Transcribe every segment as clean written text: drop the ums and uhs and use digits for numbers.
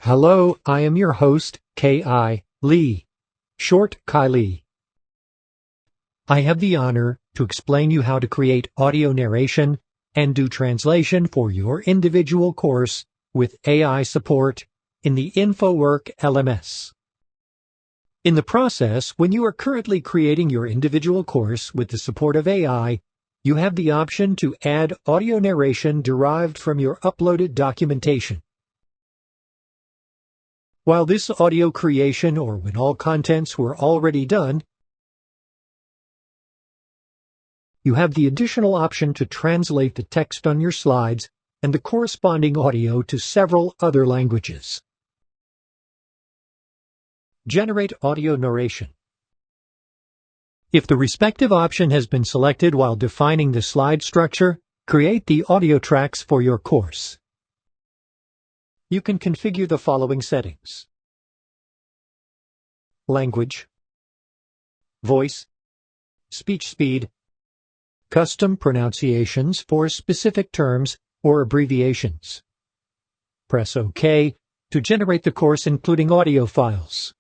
Hello, I am your host, KiLee, short KiLee. I have the honor to explain you how to create audio narration and do translation for your individual course with AI support in the infoWERK LMS. In the process, when you are currently creating your individual course with the support of AI, you have the option to add audio narration derived from your uploaded documentation. While this audio creation, or when all contents were already done, you have the additional option to translate the text on your slides and the corresponding audio to several other languages. Generate audio narration. If the respective option has been selected while defining the slide structure, create the audio tracks for your course. You can configure the following settings: language, voice, speech speed, custom pronunciations for specific terms or abbreviations. Press OK to generate the course including audio files.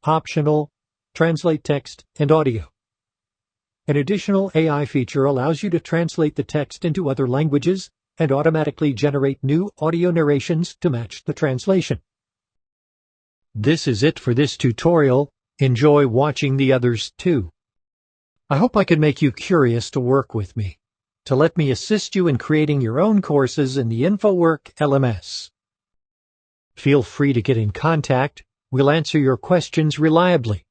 Optional, translate text and audio. An additional AI feature allows you to translate the text into other languages and automatically generate new audio narrations to match the translation. This is it for this tutorial. Enjoy watching the others too. I hope I could make you curious to work with me, to let me assist you in creating your own courses in the infoWERK LMS. Feel free to get in contact. We'll answer your questions reliably.